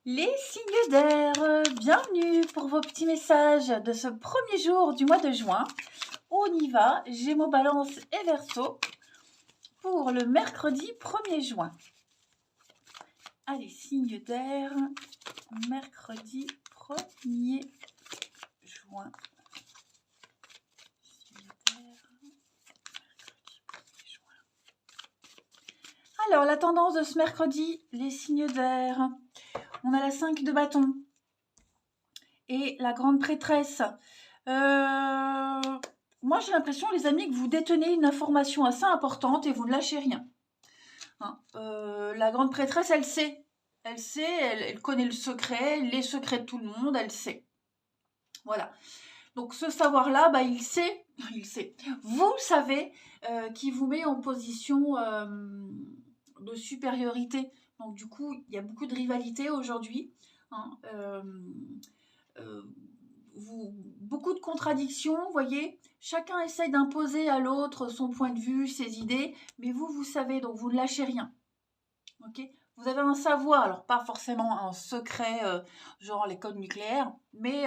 Les signes d'air, bienvenue pour vos petits messages de ce premier jour du mois de juin. On y va, Gémeaux, Balance et Verseau pour le mercredi 1er juin. Allez, signes d'air, mercredi 1er juin. Signes d'air, mercredi 1er juin. Alors, la tendance de ce mercredi, les signes d'air. On a la 5 de bâton et la grande prêtresse. Moi, j'ai l'impression, les amis, que vous détenez une information assez importante et vous ne lâchez rien. Hein, la grande prêtresse, elle sait. Elle sait, elle connaît le secret, les secrets de tout le monde, elle sait. Voilà. Donc, ce savoir-là, bah, il sait. Vous savez, qui vous met en position de supériorité. Donc, du coup, il y a beaucoup de rivalité aujourd'hui. Hein, beaucoup de contradictions, vous voyez. Chacun essaye d'imposer à l'autre son point de vue, ses idées, mais vous savez, donc vous ne lâchez rien. Ok, vous avez un savoir, alors pas forcément un secret, genre les codes nucléaires, mais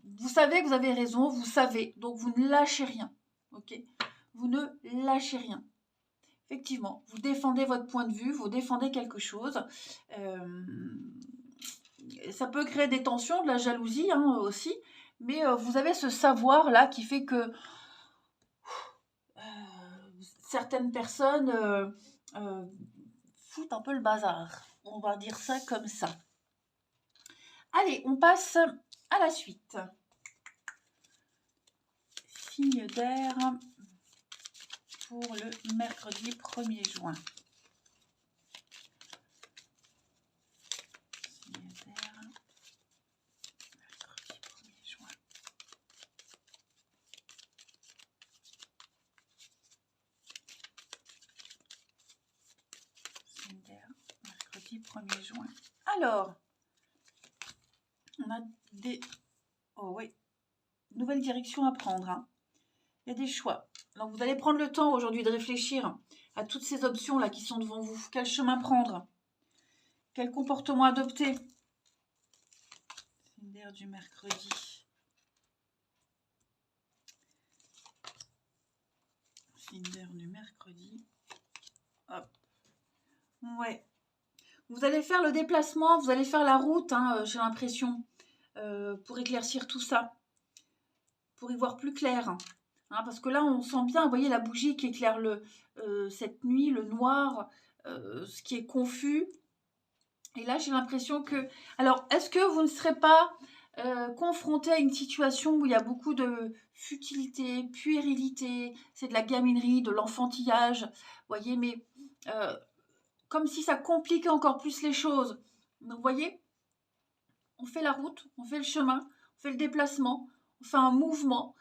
vous savez que vous avez raison, vous savez, donc vous ne lâchez rien. Ok, vous ne lâchez rien. Effectivement, vous défendez votre point de vue, vous défendez quelque chose. Ça peut créer des tensions, de la jalousie aussi, mais vous avez ce savoir-là qui fait que certaines personnes foutent un peu le bazar. On va dire ça comme ça. Allez, on passe à la suite. Signe d'air pour le mercredi 1er juin. Signe d'air, mercredi 1er juin. Signe d'air, mercredi 1er juin. Alors, on a des... Oh oui, nouvelle direction à prendre. Hein. Il y a des choix. Donc vous allez prendre le temps aujourd'hui de réfléchir à toutes ces options-là qui sont devant vous. Quel chemin prendre? Quel comportement adopter? Signe d'air du mercredi. Signe d'air du mercredi. Hop. Ouais. Vous allez faire le déplacement, vous allez faire la route, j'ai l'impression, pour éclaircir tout ça, pour y voir plus clair. Hein, parce que là, on sent bien, vous voyez, la bougie qui éclaire cette nuit, le noir, ce qui est confus. Et là, j'ai l'impression que... Alors, est-ce que vous ne serez pas confronté à une situation où il y a beaucoup de futilité, puérilité, c'est de la gaminerie, de l'enfantillage, vous voyez, mais comme si ça compliquait encore plus les choses. Donc, vous voyez, on fait la route, on fait le chemin, on fait le déplacement, on fait un mouvement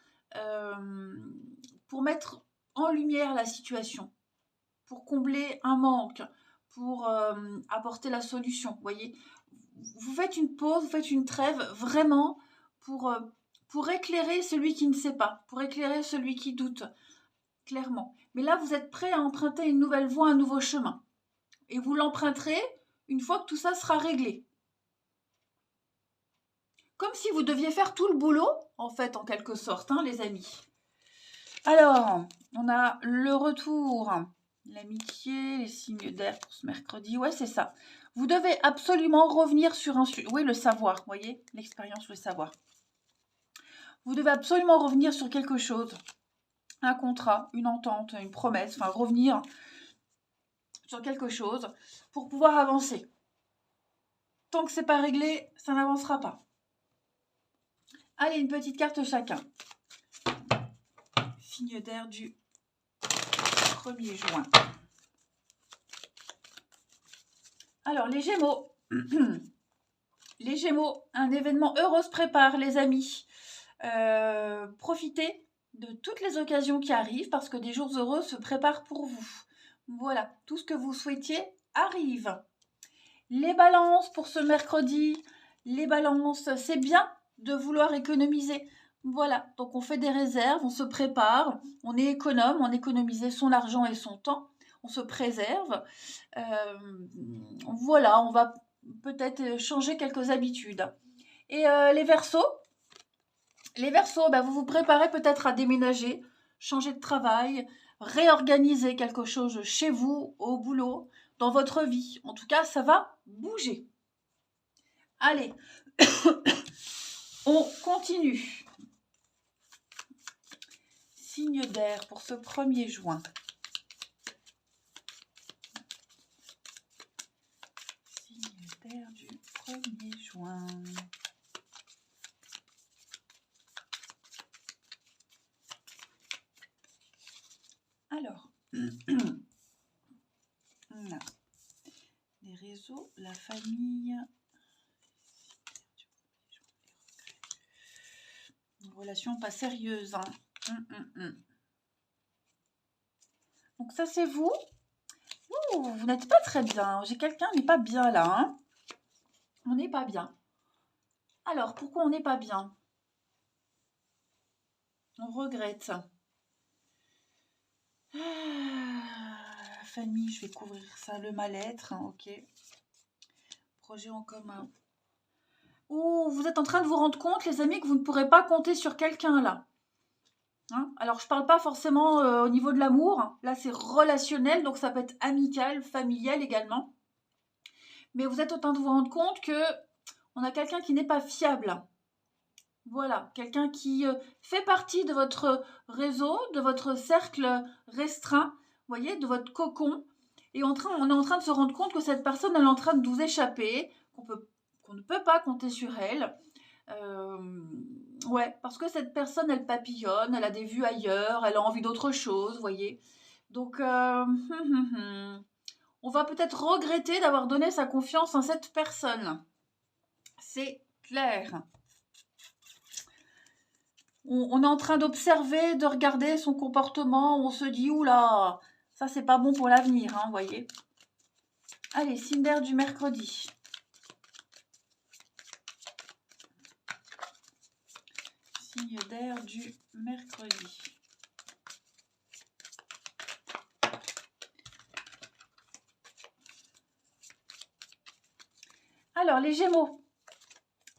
pour mettre en lumière la situation, pour combler un manque, pour apporter la solution. Vous voyez, vous faites une pause, vous faites une trêve vraiment pour éclairer celui qui ne sait pas, pour éclairer celui qui doute, clairement. Mais là, vous êtes prêt à emprunter une nouvelle voie, un nouveau chemin. Et vous l'emprunterez une fois que tout ça sera réglé. Comme si vous deviez faire tout le boulot, en fait, en quelque sorte, les amis. Alors, on a le retour, l'amitié, les signes d'air pour ce mercredi. Ouais, c'est ça. Vous devez absolument revenir sur un sujet. Oui, le savoir, vous voyez, l'expérience, le savoir. Vous devez absolument revenir sur quelque chose. Un contrat, une entente, une promesse, enfin, revenir sur quelque chose pour pouvoir avancer. Tant que c'est pas réglé, ça n'avancera pas. Allez, une petite carte chacun. Signe d'air du 1er juin. Alors, les Gémeaux. Les Gémeaux, un événement heureux se prépare, les amis. Profitez de toutes les occasions qui arrivent parce que des jours heureux se préparent pour vous. Voilà, tout ce que vous souhaitiez arrive. Les balances pour ce mercredi. Les balances, c'est bien de vouloir économiser. Voilà, donc on fait des réserves, on se prépare, on est économe, on économise son argent et son temps. on se préserve. Voilà, on va peut-être changer quelques habitudes. Et les Verseaux, vous vous préparez peut-être à déménager, changer de travail, réorganiser quelque chose chez vous, au boulot, dans votre vie. En tout cas, ça va bouger. Allez, on continue. Signe d'air pour ce 1er juin. Signe d'air du 1er juin. Alors, les réseaux, la famille, une relation pas sérieuse. Hein. Donc ça c'est vous. Ouh, vous n'êtes pas très bien. J'ai quelqu'un qui n'est pas bien là. Hein. On n'est pas bien. Alors, pourquoi on n'est pas bien? On regrette. Famille, je vais couvrir ça. Le mal-être, hein, ok. Projet en commun. Ouh, vous êtes en train de vous rendre compte, les amis, que vous ne pourrez pas compter sur quelqu'un là. Hein, alors, je ne parle pas forcément au niveau de l'amour. Hein. Là, c'est relationnel, donc ça peut être amical, familial également. Mais vous êtes en train de vous rendre compte que on a quelqu'un qui n'est pas fiable. Voilà, quelqu'un qui fait partie de votre réseau, de votre cercle restreint, vous voyez, de votre cocon. Et on est en train de se rendre compte que cette personne, elle est en train de vous échapper, qu'on ne peut pas compter sur elle. Ouais, parce que cette personne, elle papillonne, elle a des vues ailleurs, elle a envie d'autre chose, vous voyez. Donc, on va peut-être regretter d'avoir donné sa confiance en cette personne. C'est clair. On est en train d'observer, de regarder son comportement. On se dit, oula, ça c'est pas bon pour l'avenir, hein, vous voyez. Allez, signe d'air du mercredi. Signe d'air du mercredi. Alors, les Gémeaux.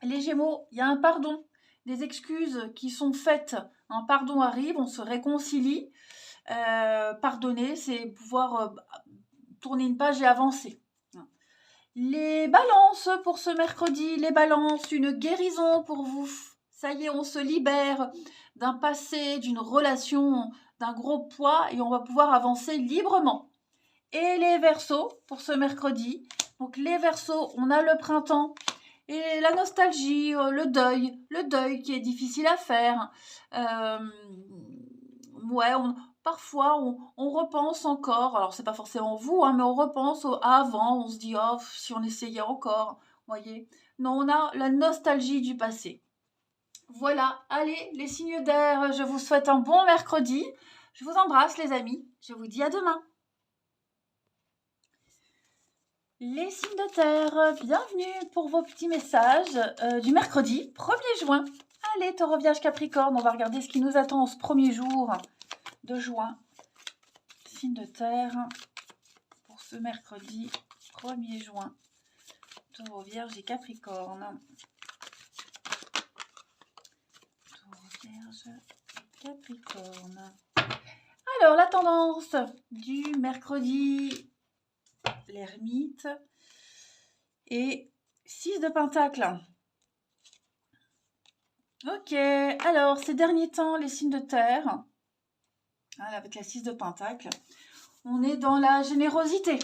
Les Gémeaux, il y a un pardon. Des excuses qui sont faites. Un pardon arrive, on se réconcilie. Pardonner, c'est pouvoir tourner une page et avancer. Les balances pour ce mercredi, les balances, une guérison pour vous. Ça y est, on se libère d'un passé, d'une relation, d'un gros poids et on va pouvoir avancer librement. Et les Verseaux pour ce mercredi. Donc les Verseaux, on a le printemps et la nostalgie, le deuil qui est difficile à faire. Ouais, parfois on repense encore, alors c'est pas forcément vous, hein, mais on repense à avant, on se dit, oh, si on essayait encore, voyez. Non, on a la nostalgie du passé. Voilà, allez, les signes d'air, je vous souhaite un bon mercredi. Je vous embrasse les amis, je vous dis à demain. Les signes de terre, bienvenue pour vos petits messages du mercredi 1er juin. Allez, Taureau, Vierge, Capricorne, on va regarder ce qui nous attend en ce 1er jour de juin. Signe de terre pour ce mercredi 1er juin. Taureau, Vierge et Capricorne. Taureau, Vierge et Capricorne. Alors, la tendance du mercredi, l'ermite et 6 de Pentacle. Ok, alors ces derniers temps, les signes de terre, avec la 6 de Pentacle, on est dans la générosité.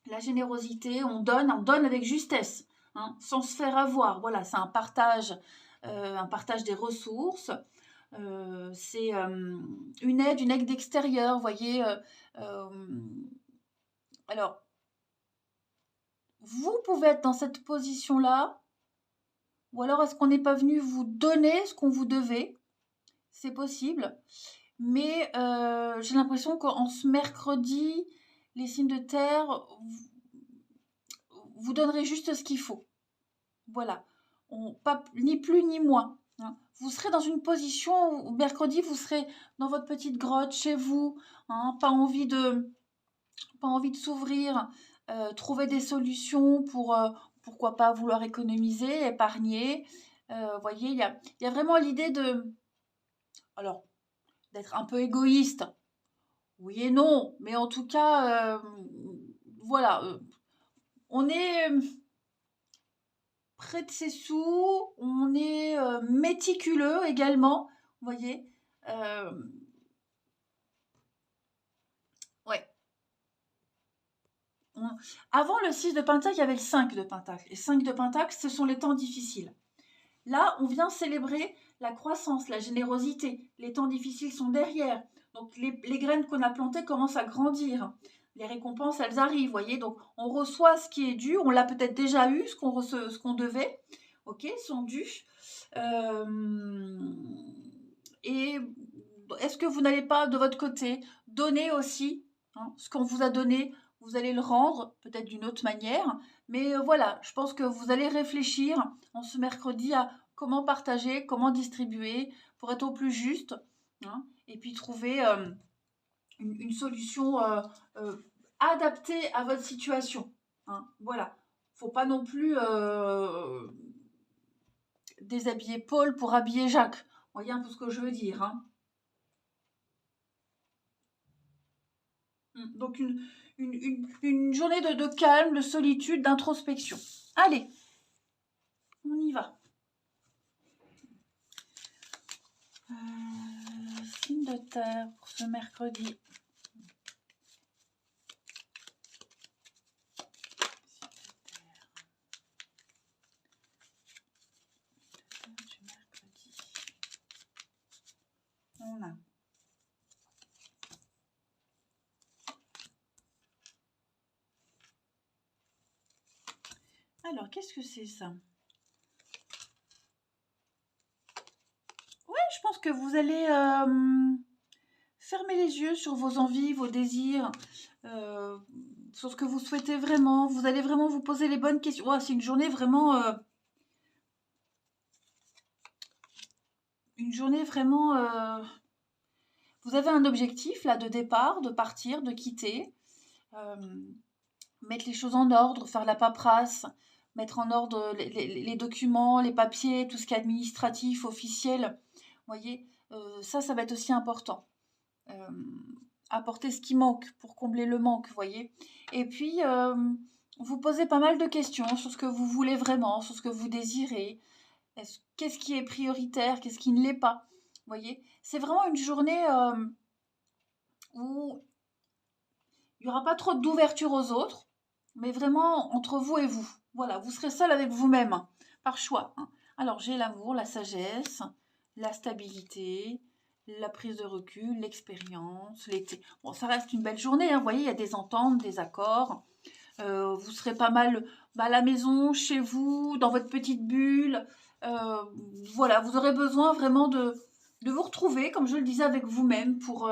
La générosité, on donne avec justesse, hein, sans se faire avoir. Voilà, c'est un partage des ressources. C'est une aide d'extérieur, vous voyez. Alors, vous pouvez être dans cette position-là, ou alors est-ce qu'on n'est pas venu vous donner ce qu'on vous devait? C'est possible. Mais j'ai l'impression qu'en ce mercredi, les signes de terre, vous donnerez juste ce qu'il faut. Voilà. Pas, ni plus ni moins. Hein. Vous serez dans une position où mercredi, vous serez dans votre petite grotte chez vous. Hein, pas envie de pas envie de s'ouvrir, trouver des solutions pour, pourquoi pas vouloir économiser, épargner. Vous voyez, il y a vraiment l'idée de, alors, d'être un peu égoïste. Oui et non, mais en tout cas, voilà, on est près de ses sous, on est méticuleux également, vous voyez. Euh, ouais. Avant le 6 de Pentacle, il y avait le 5 de Pentacle. Et 5 de Pentacle, ce sont les temps difficiles. Là, on vient célébrer la croissance, la générosité. Les temps difficiles sont derrière. Donc, les graines qu'on a plantées commencent à grandir. Les récompenses, elles arrivent, vous voyez. Donc, on reçoit ce qui est dû. On l'a peut-être déjà eu, ce qu'on devait. Ok, sont dus. Et est-ce que vous n'allez pas, de votre côté, donner aussi ce qu'on vous a donné? Vous allez le rendre, peut-être d'une autre manière. Mais voilà, je pense que vous allez réfléchir en ce mercredi à comment partager, comment distribuer pour être au plus juste, et puis trouver une solution adaptée à votre situation. Voilà. Faut pas non plus déshabiller Paul pour habiller Jacques. Vous voyez un peu ce que je veux dire. Donc une journée de calme, de solitude, d'introspection. Allez, on y va. Signe de terre pour ce mercredi. On a. Alors, qu'est-ce que c'est ça? Ouais, je pense que vous allez fermer les yeux sur vos envies, vos désirs, sur ce que vous souhaitez vraiment. Vous allez vraiment vous poser les bonnes questions. Oh, c'est une journée vraiment... une journée vraiment... vous avez un objectif là de départ, de partir, de quitter. Mettre les choses en ordre, faire la paperasse, mettre en ordre les documents, les papiers, tout ce qui est administratif, officiel. Vous voyez, ça va être aussi important. Apporter ce qui manque pour combler le manque, vous voyez. Et puis, vous posez pas mal de questions sur ce que vous voulez vraiment, sur ce que vous désirez. Qu'est-ce qui est prioritaire, qu'est-ce qui ne l'est pas. Vous voyez, c'est vraiment une journée où il n'y aura pas trop d'ouverture aux autres, mais vraiment entre vous et vous. Voilà, vous serez seul avec vous-même, par choix. Alors, j'ai l'amour, la sagesse, la stabilité, la prise de recul, l'expérience, l'été. Bon, ça reste une belle journée, vous voyez, il y a des ententes, des accords. Vous serez pas mal à la maison, chez vous, dans votre petite bulle. Voilà, vous aurez besoin vraiment de vous retrouver, comme je le disais, avec vous-même pour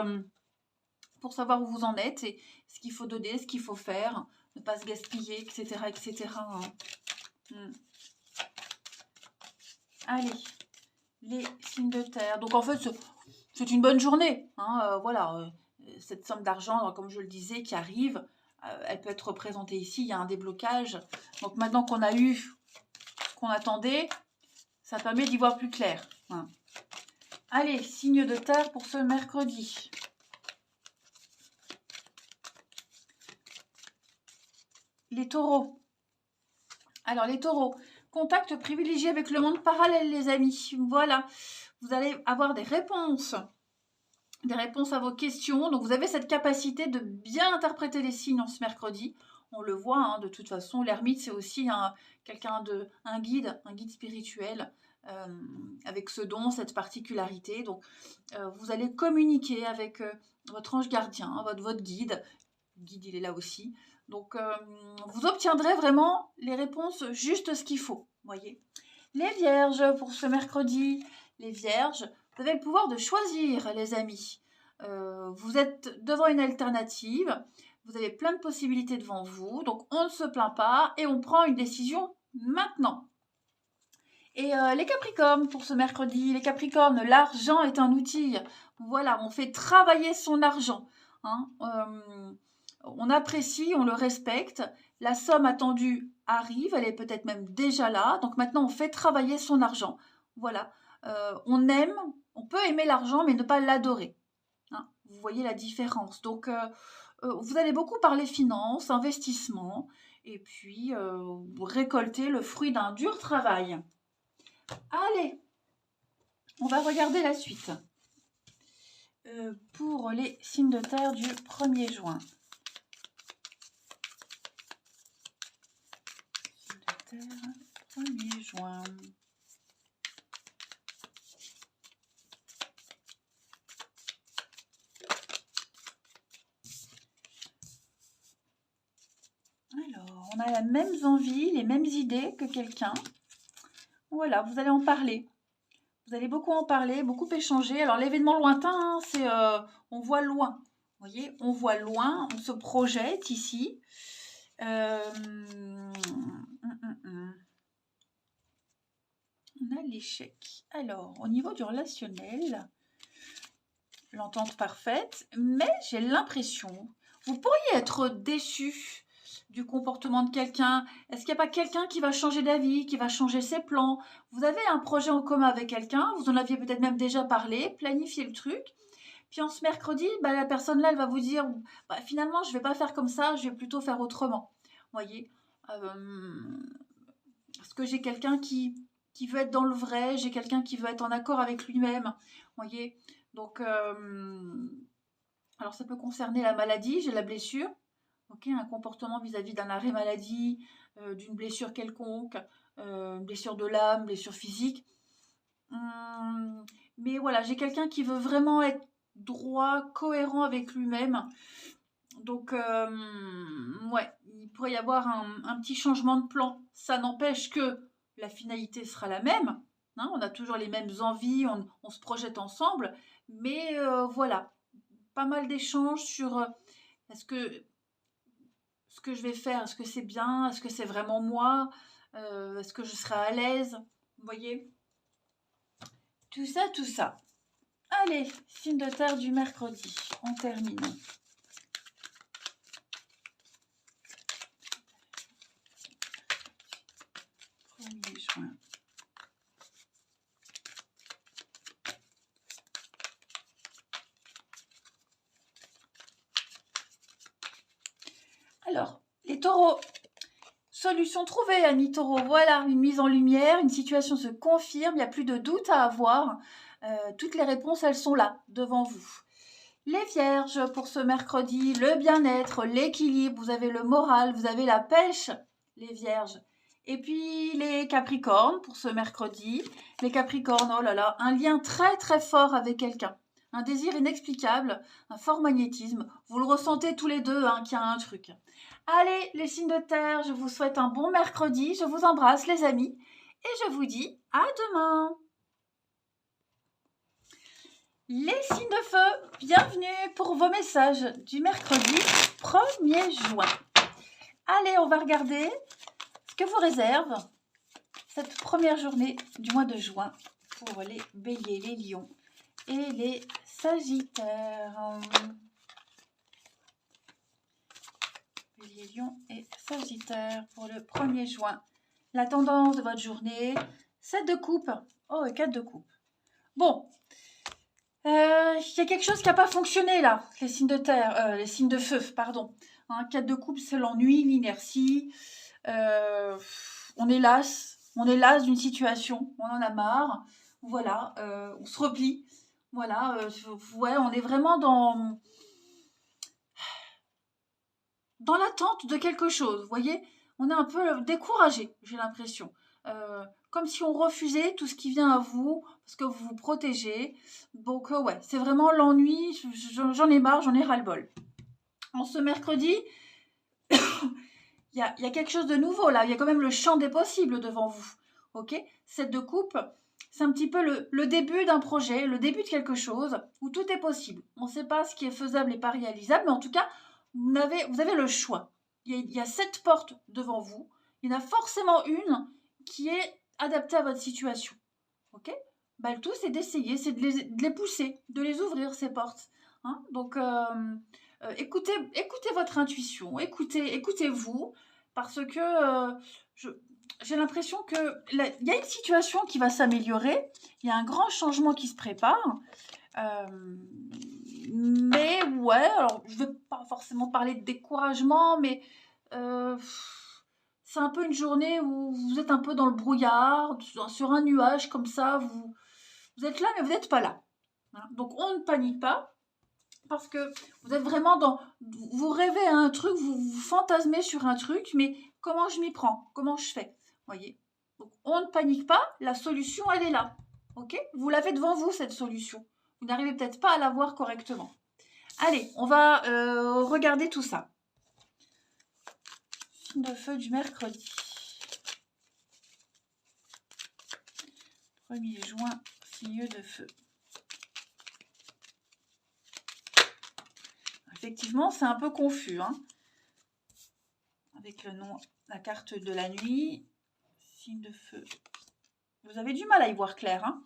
savoir où vous en êtes et ce qu'il faut donner, ce qu'il faut faire, ne pas se gaspiller, etc. etc. Allez, les signes de terre. Donc en fait, c'est une bonne journée. Voilà, cette somme d'argent, comme je le disais, qui arrive, elle peut être représentée ici. Il y a un déblocage. Donc maintenant qu'on a eu ce qu'on attendait, ça permet d'y voir plus clair. Allez, signe de terre pour ce mercredi. Les taureaux. Alors, les taureaux, contact privilégié avec le monde parallèle, les amis. Voilà, vous allez avoir des réponses à vos questions. Donc, vous avez cette capacité de bien interpréter les signes en ce mercredi. On le voit, de toute façon. L'ermite, c'est aussi un guide spirituel avec ce don, cette particularité. Donc, vous allez communiquer avec votre ange gardien, votre guide. Le guide, il est là aussi. Donc, vous obtiendrez vraiment les réponses juste ce qu'il faut, voyez. Les vierges, pour ce mercredi, les vierges, vous avez le pouvoir de choisir, les amis. Vous êtes devant une alternative, vous avez plein de possibilités devant vous, donc on ne se plaint pas et on prend une décision maintenant. Et les Capricornes, pour ce mercredi, les Capricornes, l'argent est un outil. Voilà, on fait travailler son argent. on apprécie, on le respecte. La somme attendue arrive, elle est peut-être même déjà là. Donc maintenant, on fait travailler son argent. Voilà. On aime, on peut aimer l'argent, mais ne pas l'adorer. Hein. Vous voyez la différence. Donc, vous allez beaucoup parler finances, investissement, et puis récolter le fruit d'un dur travail. Allez, on va regarder la suite. Pour les signes de terre du 1er juin. Signes de terre, 1er juin. Alors, on a les mêmes envies, les mêmes idées que quelqu'un. Voilà, vous allez en parler. Vous allez beaucoup en parler, beaucoup échanger. Alors, l'événement lointain, hein, c'est on voit loin. Vous voyez, on voit loin, on se projette ici. On a l'échec. Alors, au niveau du relationnel, l'entente parfaite, mais j'ai l'impression, vous pourriez être déçu du comportement de quelqu'un. Est-ce qu'il n'y a pas quelqu'un qui va changer d'avis, qui va changer ses plans? Vous avez un projet en commun avec quelqu'un, vous en aviez peut-être même déjà parlé, planifié le truc. Puis en ce mercredi, la personne là, elle va vous dire, finalement, je ne vais pas faire comme ça, je vais plutôt faire autrement. Vous voyez, parce que j'ai quelqu'un qui veut être dans le vrai, j'ai quelqu'un qui veut être en accord avec lui-même. Vous voyez, donc, alors ça peut concerner la maladie, j'ai la blessure. Okay, un comportement vis-à-vis d'un arrêt maladie, d'une blessure quelconque, blessure de l'âme, blessure physique. Mais voilà, j'ai quelqu'un qui veut vraiment être droit, cohérent avec lui-même. Donc, ouais, il pourrait y avoir un petit changement de plan. Ça n'empêche que la finalité sera la même. Hein, on a toujours les mêmes envies, on se projette ensemble. Mais voilà, pas mal d'échanges sur est-ce que ce que je vais faire, est-ce que c'est bien, est-ce que c'est vraiment moi, est-ce que je serai à l'aise, vous voyez, tout ça, tout ça. Allez, signe de terre du mercredi, on termine. Juin. Alors, les taureaux, solution trouvée, amis taureaux. Voilà, une mise en lumière, une situation se confirme, il n'y a plus de doute à avoir. Toutes les réponses, elles sont là, devant vous. Les vierges, pour ce mercredi, le bien-être, l'équilibre, vous avez le moral, vous avez la pêche, les vierges. Et puis les capricornes, pour ce mercredi. Les capricornes, oh là là, un lien très très fort avec quelqu'un. Un désir inexplicable, un fort magnétisme. Vous le ressentez tous les deux, hein, qu'il y a un truc. Allez, les signes de terre, je vous souhaite un bon mercredi. Je vous embrasse, les amis. Et je vous dis à demain. Les signes de feu, bienvenue pour vos messages du mercredi 1er juin. Allez, on va regarder ce que vous réserve cette première journée du mois de juin pour les béliers, les lions et les sagittaires. Bélier, lion et sagittaire pour le 1er juin. La tendance de votre journée, 7 de coupe. Oh, et 4 de coupe. Bon. Il y a quelque chose qui n'a pas fonctionné là, les signes de terre, les signes de feu, pardon. 4 de coupe, c'est l'ennui, l'inertie. On est las d'une situation, on en a marre. Voilà, on se replie. Voilà, ouais, on est vraiment dans l'attente de quelque chose. Vous voyez, on est un peu découragé, j'ai l'impression. Comme si on refusait tout ce qui vient à vous, parce que vous vous protégez. Donc ouais, c'est vraiment l'ennui, j'en ai marre, j'en ai ras-le-bol. En ce mercredi, il y a quelque chose de nouveau là, il y a quand même le champ des possibles devant vous. Ok, 7 de coupe, c'est un petit peu le début d'un projet, le début de quelque chose où tout est possible. On ne sait pas ce qui est faisable et pas réalisable, mais en tout cas, vous avez le choix. Il y a 7 portes devant vous, il y en a forcément une qui est adapté à votre situation. Ok, le tout, c'est d'essayer, c'est de les pousser, de les ouvrir, ces portes. Hein. Donc, écoutez votre intuition, écoutez-vous, parce que j'ai l'impression que il y a une situation qui va s'améliorer, il y a un grand changement qui se prépare. Mais ouais, alors je ne vais pas forcément parler de découragement, mais euh, c'est un peu une journée où vous êtes un peu dans le brouillard, sur un nuage comme ça, vous êtes là, mais vous n'êtes pas là. Hein. Donc on ne panique pas, parce que vous êtes vraiment dans... Vous rêvez à un truc, vous fantasmez sur un truc, mais comment je m'y prends? Comment je fais? Voyez? Donc on ne panique pas, la solution, elle est là. Ok? Vous l'avez devant vous, cette solution. Vous n'arrivez peut-être pas à la voir correctement. Allez, on va regarder tout ça. Signe de feu du mercredi. 1er juin, signe de feu. Effectivement, c'est un peu confus. Hein, avec le nom, la carte de la nuit. Signe de feu. Vous avez du mal à y voir clair. Hein.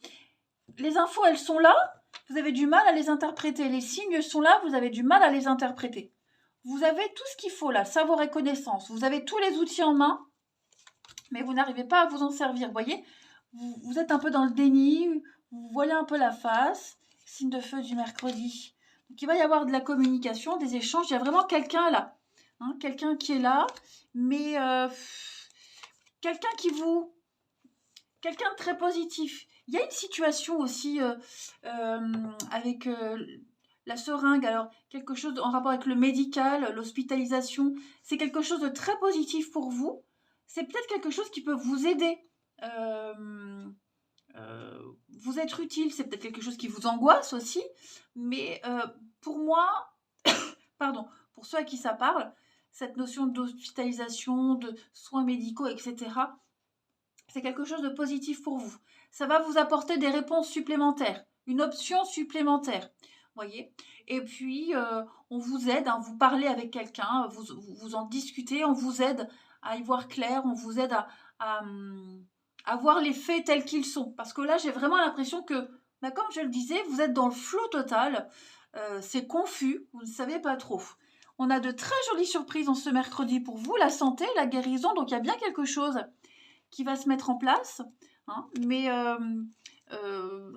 Les infos, elles sont là. Vous avez du mal à les interpréter. Les signes sont là. Vous avez du mal à les interpréter. Vous avez tout ce qu'il faut là. Savoir et connaissance. Vous avez tous les outils en main. Mais vous n'arrivez pas à vous en servir. Vous voyez, vous êtes un peu dans le déni. Vous voilez un peu la face. Signe de feu du mercredi. Donc, il va y avoir de la communication, des échanges. Il y a vraiment quelqu'un là. Hein, quelqu'un qui est là. Mais quelqu'un qui vous... Quelqu'un de très positif. Il y a une situation aussi avec la seringue, alors quelque chose en rapport avec le médical, l'hospitalisation. C'est quelque chose de très positif pour vous. C'est peut-être quelque chose qui peut vous aider, vous être utile. C'est peut-être quelque chose qui vous angoisse aussi. Mais pour moi, pardon, pour ceux à qui ça parle, cette notion d'hospitalisation, de soins médicaux, etc., c'est quelque chose de positif pour vous. Ça va vous apporter des réponses supplémentaires, une option supplémentaire. Voyez. Et puis, on vous aide, hein, vous parlez avec quelqu'un, vous en discutez, on vous aide à y voir clair, on vous aide à voir les faits tels qu'ils sont. Parce que là, j'ai vraiment l'impression que, bah, comme je le disais, vous êtes dans le flou total, c'est confus, vous ne savez pas trop. On a de très jolies surprises en ce mercredi pour vous, la santé, la guérison, donc il y a bien quelque chose qui va se mettre en place, hein, mais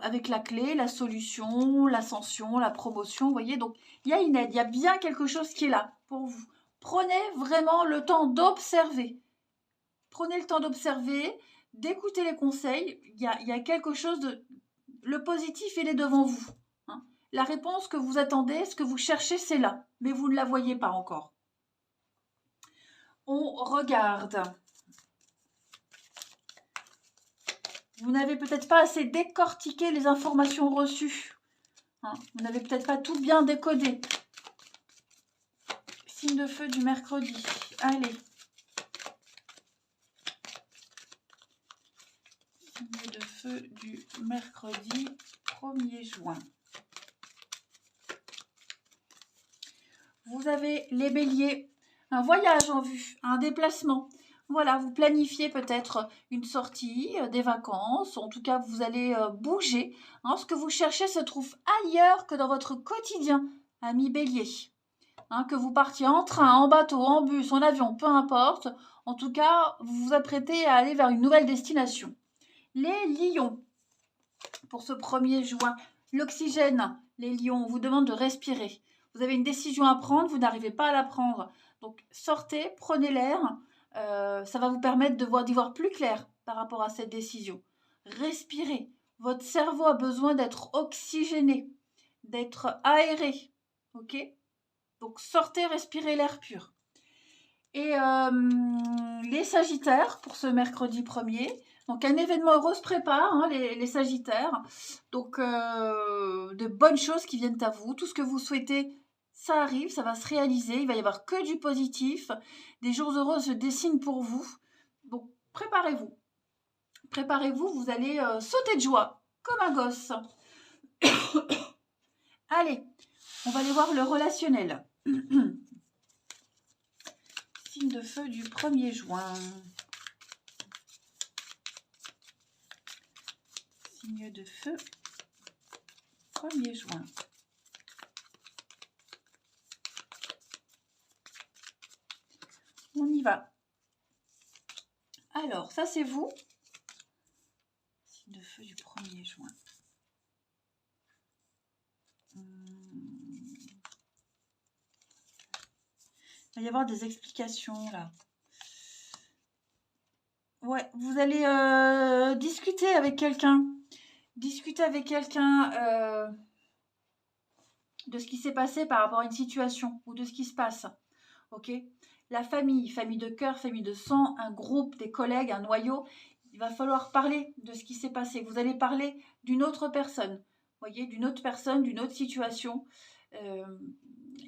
avec la clé, la solution, l'ascension, la promotion, vous voyez, donc il y a une aide, il y a bien quelque chose qui est là pour vous. Prenez vraiment le temps d'observer. Prenez le temps d'observer, d'écouter les conseils, il y a quelque chose de... Le positif, il est devant vous. Hein. La réponse que vous attendez, ce que vous cherchez, c'est là, mais vous ne la voyez pas encore. On regarde. Vous n'avez peut-être pas assez décortiqué les informations reçues. Hein, vous n'avez peut-être pas tout bien décodé. Signe de feu du mercredi. Allez. Signe de feu du mercredi 1er juin. Vous avez les béliers. Un voyage en vue, un déplacement. Voilà, vous planifiez peut-être une sortie, des vacances, en tout cas vous allez bouger. Hein, ce que vous cherchez se trouve ailleurs que dans votre quotidien, ami bélier. Hein, que vous partiez en train, en bateau, en bus, en avion, peu importe. En tout cas, vous vous apprêtez à aller vers une nouvelle destination. Les lions, pour ce 1er juin, l'oxygène, les lions, on vous demande de respirer. Vous avez une décision à prendre, vous n'arrivez pas à la prendre. Donc sortez, prenez l'air, ça va vous permettre d'y voir plus clair par rapport à cette décision. Respirez. Votre cerveau a besoin d'être oxygéné, d'être aéré. Ok ? Donc sortez, respirez l'air pur. Et les Sagittaires, pour ce mercredi 1er, donc un événement heureux se prépare, hein, les Sagittaires. Donc de bonnes choses qui viennent à vous. Tout ce que vous souhaitez, ça arrive, ça va se réaliser. Il va y avoir que du positif. Des jours heureux se dessinent pour vous. Donc préparez-vous. Préparez-vous, vous allez sauter de joie, comme un gosse. Allez, on va aller voir le relationnel. Signe de feu du 1er juin. Signe de feu, 1er juin. On y va. Alors, ça c'est vous. Signe de feu du 1er juin. Il va y avoir des explications là. Ouais, vous allez discuter avec quelqu'un. Discuter avec quelqu'un de ce qui s'est passé par rapport à une situation ou de ce qui se passe. Ok ? La famille, famille de cœur, famille de sang, un groupe, des collègues, un noyau. Il va falloir parler de ce qui s'est passé. Vous allez parler d'une autre personne. Voyez, d'une autre personne, d'une autre situation.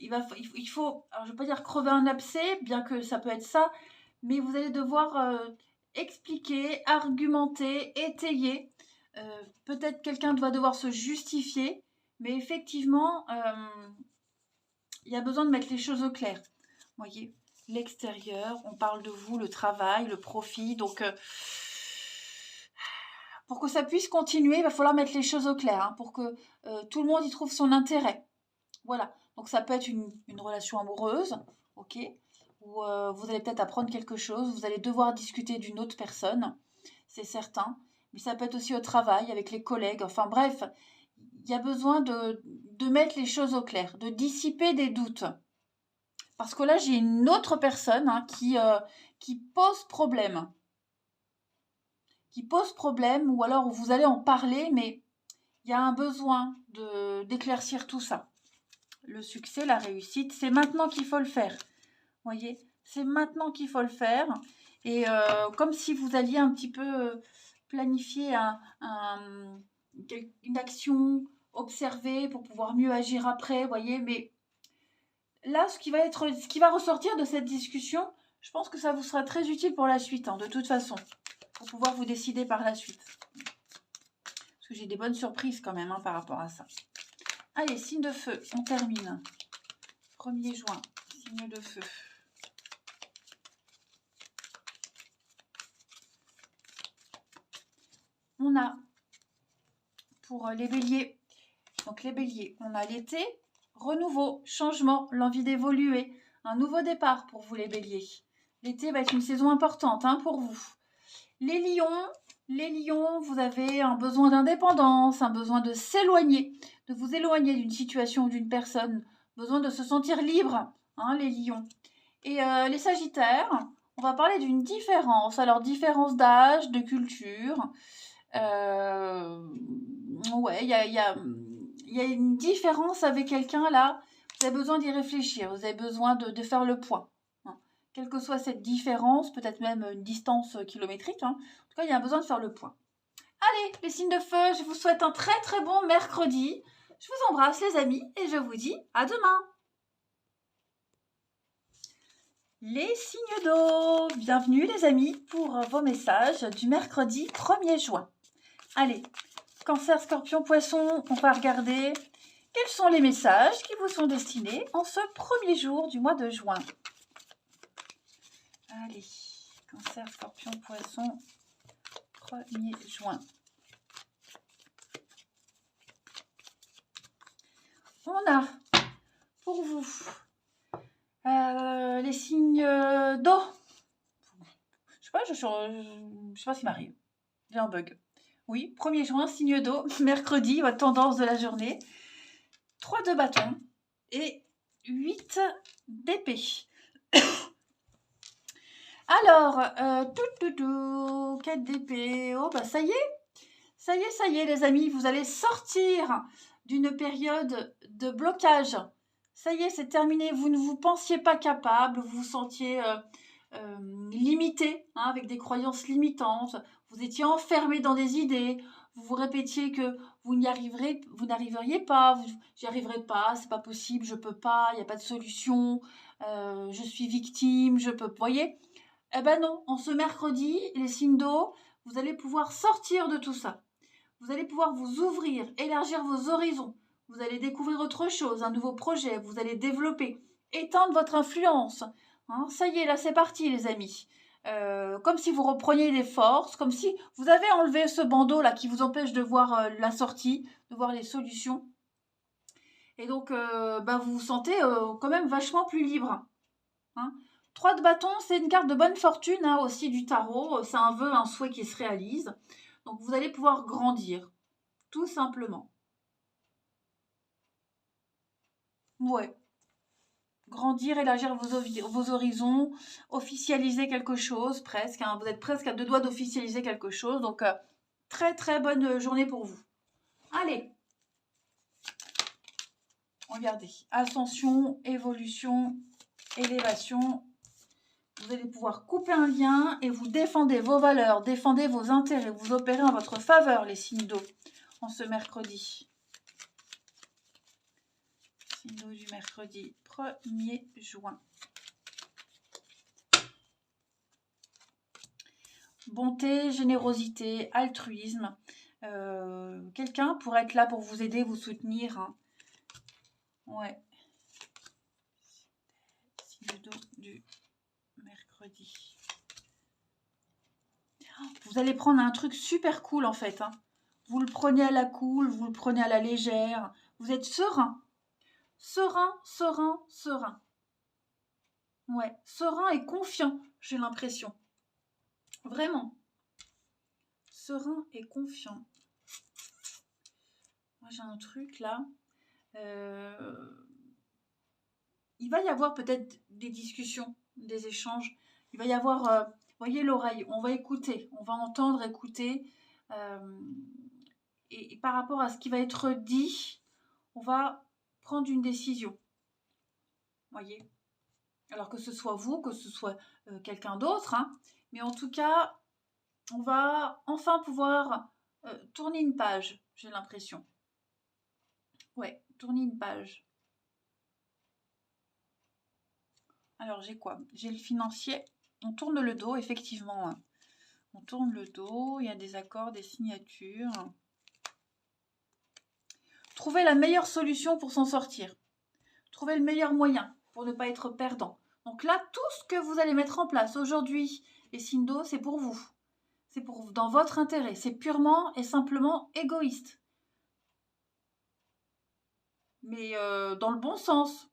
Il faut, alors je ne vais pas dire crever un abcès, bien que ça peut être ça, mais vous allez devoir expliquer, argumenter, étayer. Peut-être quelqu'un va devoir se justifier, mais effectivement, il y a besoin de mettre les choses au clair. Voyez, l'extérieur, on parle de vous, le travail, le profit. Donc, pour que ça puisse continuer, il va falloir mettre les choses au clair, hein, pour que tout le monde y trouve son intérêt. Voilà. Donc, ça peut être une relation amoureuse, ok, où vous allez peut-être apprendre quelque chose, vous allez devoir discuter d'une autre personne, c'est certain. Mais ça peut être aussi au travail, avec les collègues. Enfin bref, il y a besoin de mettre les choses au clair, de dissiper des doutes. Parce que là, j'ai une autre personne qui pose problème. Qui pose problème, ou alors vous allez en parler, mais il y a un besoin d'éclaircir tout ça. Le succès, la réussite, c'est maintenant qu'il faut le faire. Voyez, c'est maintenant qu'il faut le faire. Et comme si vous alliez un petit peu planifier une action, observer pour pouvoir mieux agir après, voyez. Mais là, ce qui va ressortir de cette discussion, je pense que ça vous sera très utile pour la suite, hein, de toute façon, pour pouvoir vous décider par la suite. Parce que j'ai des bonnes surprises quand même, hein, par rapport à ça. Allez, signe de feu, on termine. 1er juin, signe de feu. On a, pour les béliers, donc les béliers, on a l'été, renouveau, changement, l'envie d'évoluer, un nouveau départ pour vous les béliers. L'été va être une saison importante, hein, pour vous. Les lions, vous avez un besoin d'indépendance, un besoin de s'éloigner, de vous éloigner d'une situation ou d'une personne, besoin de se sentir libre, hein, les lions. Et les sagittaires, on va parler d'une différence, alors différence d'âge, de culture. Ouais, il y a une différence avec quelqu'un là. Vous avez besoin d'y réfléchir, vous avez besoin de faire le point. Hein. Quelle que soit cette différence, peut-être même une distance kilométrique, hein. En tout cas, il y a besoin de faire le point. Allez, les signes de feu, je vous souhaite un très très bon mercredi. Je vous embrasse les amis et je vous dis à demain. Les signes d'eau, bienvenue les amis pour vos messages du mercredi 1er juin. Allez, Cancer, Scorpion, Poisson, on va regarder quels sont les messages qui vous sont destinés en ce 1er jour du mois de juin. Allez, Cancer, Scorpion, Poisson, 1er juin. On a pour vous les signes d'eau. Je sais pas ce qui m'arrive. J'ai un bug. Oui, 1er juin, signe d'eau, mercredi, votre tendance de la journée. 3 de bâton et 8 d'épée. Alors, 4 d'épée. Oh, bah ça y est, les amis, vous allez sortir d'une période de blocage. Ça y est, c'est terminé. Vous ne vous pensiez pas capable, vous vous sentiez limité, hein, avec des croyances limitantes. Vous étiez enfermé dans des idées. Vous vous répétiez que vous n'arriveriez pas, j'y arriverai pas, c'est pas possible, je peux pas, il n'y a pas de solution, je suis victime, je peux. Vous voyez? Eh ben non, en ce mercredi, les signes d'eau, vous allez pouvoir sortir de tout ça. Vous allez pouvoir vous ouvrir, élargir vos horizons. Vous allez découvrir autre chose, un nouveau projet, vous allez développer, étendre votre influence. Hein, ça y est, là c'est parti les amis. Comme si vous repreniez des forces, comme si vous avez enlevé ce bandeau là qui vous empêche de voir la sortie, de voir les solutions. Et donc, vous vous sentez quand même vachement plus libre. Hein. 3 de bâton, c'est une carte de bonne fortune, hein, aussi du tarot. C'est un vœu, un souhait qui se réalise. Donc, vous allez pouvoir grandir, tout simplement. Ouais. Grandir, élargir vos horizons, officialiser quelque chose, presque. Hein. Vous êtes presque à 2 doigts d'officialiser quelque chose. Donc, très, très bonne journée pour vous. Allez. Regardez. Ascension, évolution, élévation. Vous allez pouvoir couper un lien et vous défendez vos valeurs, défendez vos intérêts. Vous opérez en votre faveur, les signes d'eau, en ce mercredi. Signes d'eau du mercredi 1er juin. Bonté, générosité, altruisme. Quelqu'un pourrait être là pour vous aider, vous soutenir. Hein. Ouais. Signe d'eau du mercredi. Vous allez prendre un truc super cool en fait. Hein. Vous le prenez à la cool, vous le prenez à la légère. Vous êtes serein. Serein, serein, serein. Ouais, serein et confiant, j'ai l'impression. Vraiment. Serein et confiant. Moi, j'ai un truc là. Il va y avoir peut-être des discussions, des échanges. Il va y avoir, vous voyez l'oreille, on va écouter, on va entendre, écouter. Et par rapport à ce qui va être dit, on va prendre une décision. Voyez. Alors que ce soit vous, que ce soit quelqu'un d'autre. Hein, mais en tout cas, on va enfin pouvoir tourner une page, j'ai l'impression. Ouais, tourner une page. Alors, j'ai quoi? J'ai le financier. On tourne le dos, effectivement. Hein. On tourne le dos, il y a des accords, des signatures. Trouvez la meilleure solution pour s'en sortir. Trouvez le meilleur moyen pour ne pas être perdant. Donc là, tout ce que vous allez mettre en place aujourd'hui, les signes d'eau, c'est pour vous. C'est pour dans votre intérêt. C'est purement et simplement égoïste. Mais dans le bon sens.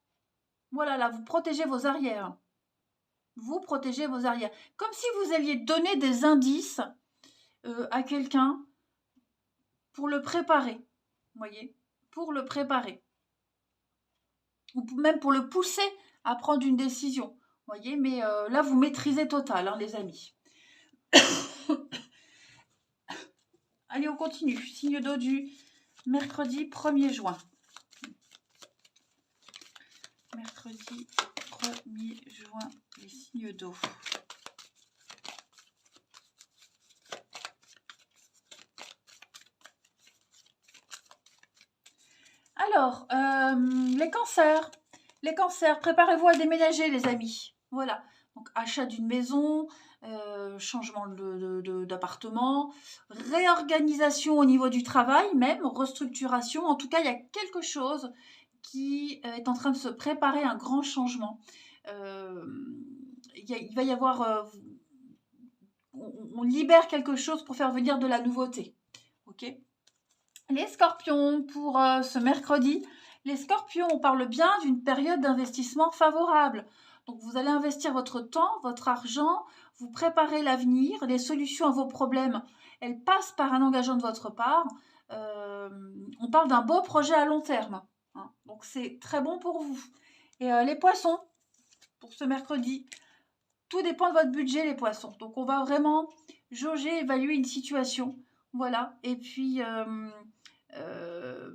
Voilà, là, vous protégez vos arrières. Vous protégez vos arrières. Comme si vous alliez donner des indices à quelqu'un pour le préparer. Vous voyez? Pour le préparer. Ou même pour le pousser à prendre une décision. Vous voyez? Mais là, vous maîtrisez total, hein, les amis. Allez, on continue. Signe d'eau du mercredi 1er juin. Mercredi 1er juin, les signes d'eau. Alors, les cancers. Les cancers, préparez-vous à déménager, les amis. Voilà. Donc, achat d'une maison, changement d'appartement, réorganisation au niveau du travail, même restructuration. En tout cas, il y a quelque chose qui est en train de se préparer, un grand changement. Il va y avoir... on libère quelque chose pour faire venir de la nouveauté. Ok ? Les scorpions, pour ce mercredi, les scorpions, on parle bien d'une période d'investissement favorable. Donc, vous allez investir votre temps, votre argent, vous préparez l'avenir, les solutions à vos problèmes, elles passent par un engagement de votre part. On parle d'un beau projet à long terme. Hein. Donc, c'est très bon pour vous. Et les poissons, pour ce mercredi, tout dépend de votre budget, les poissons. Donc, on va vraiment jauger, évaluer une situation. Voilà. Et puis...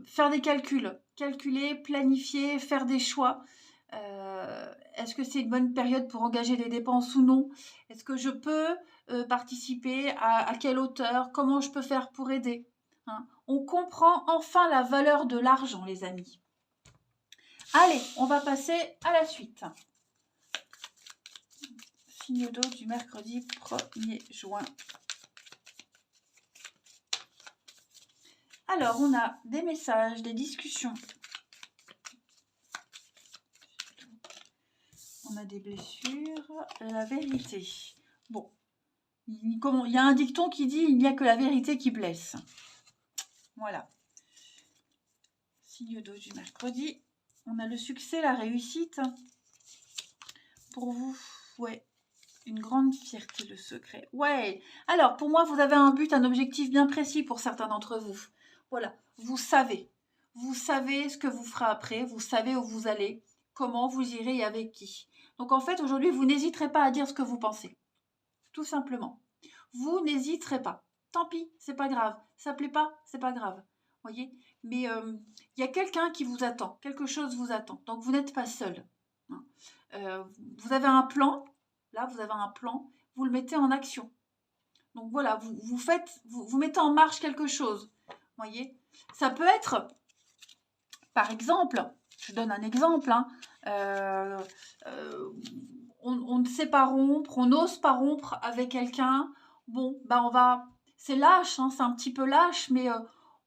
faire des calculs, calculer, planifier, faire des choix. Est-ce que c'est une bonne période pour engager des dépenses ou non? Est-ce que je peux participer à quelle hauteur? Comment je peux faire pour aider? Hein? On comprend enfin la valeur de l'argent, les amis. Allez, on va passer à la suite. Signe d'eau du mercredi 1er juin. Alors, on a des messages, des discussions. On a des blessures, la vérité. Bon, il y a un dicton qui dit « il n'y a que la vérité qui blesse ». Voilà. Signe d'eau du mercredi. On a le succès, la réussite. Pour vous, Ouais, une grande fierté, le secret. Ouais. Alors, pour moi, vous avez un but, un objectif bien précis pour certains d'entre vous. Voilà, vous savez. Vous savez ce que vous ferez après, vous savez où vous allez, comment vous irez et avec qui. Donc, en fait, aujourd'hui, vous n'hésiterez pas à dire ce que vous pensez. Tout simplement. Vous n'hésiterez pas. Tant pis, c'est pas grave. Ça plaît pas, c'est pas grave. Voyez. Mais il y a quelqu'un qui vous attend. Quelque chose vous attend. Donc, vous n'êtes pas seul. Hein. Vous avez un plan. Là, vous avez un plan. Vous le mettez en action. Donc, voilà, vous mettez en marche quelque chose. Voyez. Ça peut être, par exemple, je donne un exemple, hein, on ne sait pas rompre, on n'ose pas rompre avec quelqu'un. Bon, bah c'est lâche, hein, c'est un petit peu lâche, mais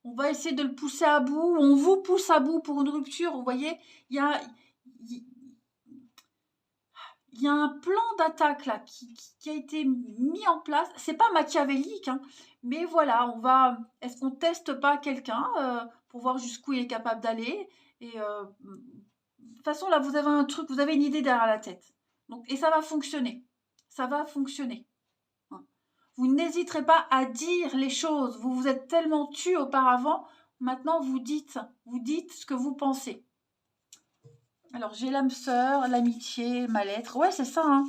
on va essayer de le pousser à bout. On vous pousse à bout pour une rupture. Vous voyez, il y a un plan d'attaque là qui a été mis en place. C'est pas machiavélique, hein, mais voilà, est-ce qu'on teste pas quelqu'un pour voir jusqu'où il est capable d'aller? Et de toute façon, là, vous avez un truc, vous avez une idée derrière la tête. Donc, et ça va fonctionner. Ça va fonctionner. Vous n'hésiterez pas à dire les choses. Vous vous êtes tellement tu auparavant. Maintenant, vous dites ce que vous pensez. Alors, j'ai l'âme sœur, l'amitié, mal-être. Ouais, c'est ça. Hein.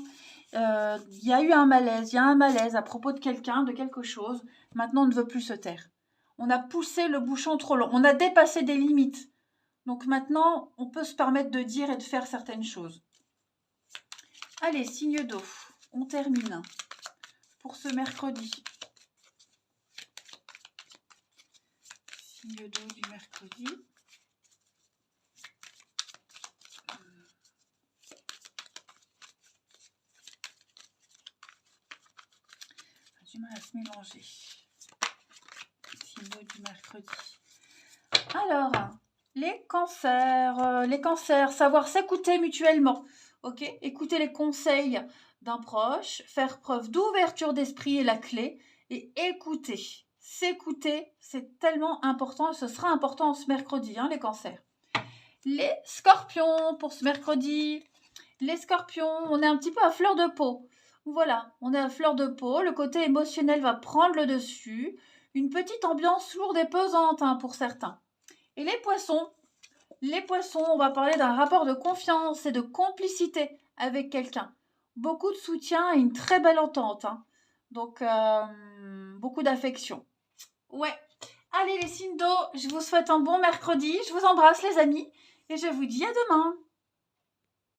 Il y a eu un malaise à propos de quelqu'un, de quelque chose. Maintenant, on ne veut plus se taire. On a poussé le bouchon trop long. On a dépassé des limites. Donc maintenant, on peut se permettre de dire et de faire certaines choses. Allez, signe d'eau. On termine pour ce mercredi. Signe d'eau du mercredi. Du mal à se mélanger. Signe d'eau du mercredi. Alors, les cancers, savoir s'écouter mutuellement. Ok, écouter les conseils d'un proche, faire preuve d'ouverture d'esprit est la clé et écouter. S'écouter, c'est tellement important et ce sera important ce mercredi, hein, les cancers. Les scorpions pour ce mercredi. Les scorpions, on est un petit peu à fleur de peau. Voilà, on est à fleur de peau. Le côté émotionnel va prendre le dessus. Une petite ambiance lourde et pesante, hein, pour certains. Et les poissons, on va parler d'un rapport de confiance et de complicité avec quelqu'un. Beaucoup de soutien et une très belle entente. Hein. Donc, beaucoup d'affection. Ouais. Allez les signes d'eau, je vous souhaite un bon mercredi. Je vous embrasse les amis et je vous dis à demain.